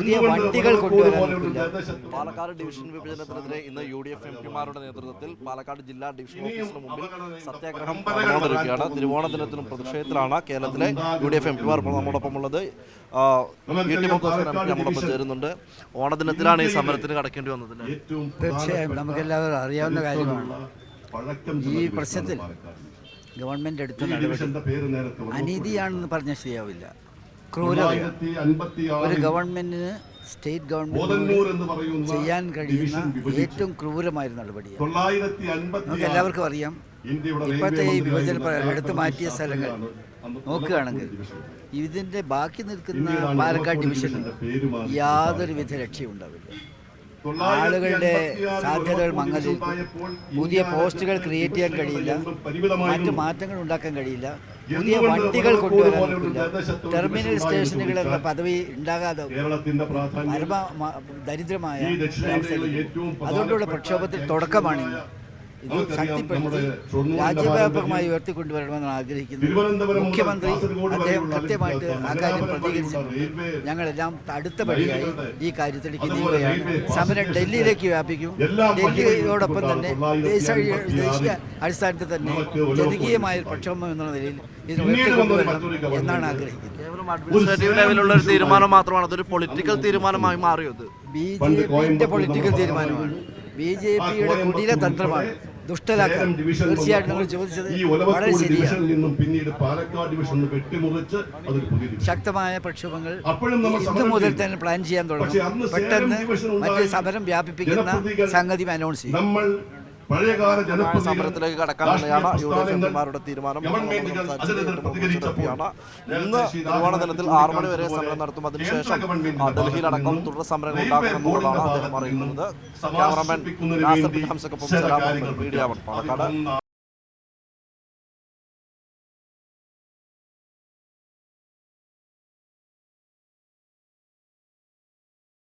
പുതിയ വണ്ടികൾ കൊണ്ടുവരാൻ. പാലക്കാട് ഡിവിഷൻ വിഭജനത്തിനെതിരെ ഇന്ന് UDF എംപിമാരുടെ നേതൃത്വത്തിൽ പാലക്കാട് ജില്ലാ ഡിവിഷൻ ഓഫീസിന് മുമ്പിൽ സത്യാഗ്രഹം നടന്നുകൊണ്ടിരിക്കുകയാണ്. തിരുവോണ ദിനത്തിലും പ്രതിഷേധത്തിലാണ് കേരളത്തിലെ UDF എംപിമാർ നമ്മോടൊപ്പമുള്ളത്. നമ്മോടൊപ്പം ചേരുന്നുണ്ട്. ഓണദിനത്തിലാണ് ഈ സമരത്തിന് കടക്കേണ്ടി വന്നത്. തീർച്ചയായും നമുക്കെല്ലാവരും അറിയാവുന്ന കാര്യമാണ്. ഈ പ്രശ്നത്തിൽ ഗവൺമെന്റ് എടുത്ത നടപടി അനീതിയാണെന്ന് പറഞ്ഞാൽ ശരിയാവില്ല. ക്രൂരതയാണ്. ഒരു ഗവൺമെന്റിന് സ്റ്റേറ്റ് ഗവൺമെന്റ് ചെയ്യാൻ കഴിയുന്ന ഏറ്റവും ക്രൂരമായ നടപടിയാണ്. നമുക്ക് എല്ലാവർക്കും അറിയാം. ഇപ്പോഴത്തെ ഈ വിഭജന എടുത്തു മാറ്റിയ സ്ഥലങ്ങൾ നോക്കുകയാണെങ്കിൽ ഇതിന്റെ ബാക്കി നിൽക്കുന്ന പാലക്കാട് ഡിവിഷനിൽ യാതൊരുവിധ രക്ഷയുണ്ടാവില്ല. ആളുകളുടെ സാധ്യതകൾ മങ്ങലേൽക്കും. പുതിയ പോസ്റ്റുകൾ ക്രിയേറ്റ് ചെയ്യാൻ കഴിയില്ല. മറ്റു മാറ്റങ്ങൾ ഉണ്ടാക്കാൻ കഴിയില്ല. പുതിയ വണ്ടികൾ കൊണ്ടുവരാൻ പറ്റില്ല. ടെർമിനൽ സ്റ്റേഷനുകൾ എന്ന പദവി ഉണ്ടാകാതെ ദരിദ്രമായ അതുകൊണ്ടുള്ള പ്രക്ഷോഭത്തിൽ തുടക്കമാണിന്ന്. ഇത് ശക്തിപ്പെടുത്തി രാജ്യവ്യാപകമായി ഉയർത്തിക്കൊണ്ടുവരണമെന്നാണ് ആഗ്രഹിക്കുന്നത്. മുഖ്യമന്ത്രി അദ്ദേഹം കൃത്യമായിട്ട് ആ കാര്യം പ്രതികരിച്ചിട്ടുണ്ട്. ഞങ്ങളെല്ലാം അടുത്ത പടിയായി ഈ കാര്യത്തിലേക്ക് നീങ്ങുകയാണ്. സമരം ഡൽഹിയിലേക്ക് വ്യാപിക്കും. ഡൽഹിയോടൊപ്പം തന്നെ ദേശീയ അടിസ്ഥാനത്തിൽ തന്നെ ജനകീയമായ പ്രക്ഷോഭം എന്നുള്ള നിലയിൽ ഇത് ഉയർത്തിക്കൊണ്ടുവരണം എന്നാണ് ആഗ്രഹിക്കുന്നത്. കേവലം അഡ്മിനിസ്ട്രേറ്റീവ് ലെവലുള്ള ഒരു തീരുമാനം മാത്രമാണ്, അതൊരു പൊളിറ്റിക്കൽ തീരുമാനമായി മാറിയത്. BJPയുടെ പൊളിറ്റിക്കൽ തീരുമാനമാണ്. BJPയുടെ കുടില തന്ത്രമാണ് ദുഷ്ടലാക്കാൻ. തീർച്ചയായിട്ടും നിങ്ങൾ ചോദിച്ചത് വളരെ ശരിയാണ്. ശക്തമായ പ്രക്ഷോഭങ്ങൾ ഇന്നു മുതൽ തന്നെ പ്ലാൻ ചെയ്യാൻ തുടങ്ങും. പെട്ടെന്ന് മറ്റ് സമരം വ്യാപിപ്പിക്കുന്ന സംഗതി അനൗൺസ് ചെയ്യും. സമരത്തിലേക്ക് കടക്കാൻ തന്നെയാണ് UDF എംപിമാരുടെ തീരുമാനം. ഇന്ന് തിരുവോണ ദിനത്തിൽ 6 മണി വരെ സമരം നടത്തും. അതിനുശേഷം ഡൽഹിയിലടക്കം തുടർ സമരങ്ങൾ ഉണ്ടാക്കുമെന്നുള്ളതാണ് അദ്ദേഹം അറിയിക്കുന്നത്. ക്യാമറാമാൻ നാസർ ഹംസക്കൊപ്പം സലാം, മീഡിയ 1 പാലക്കാട്.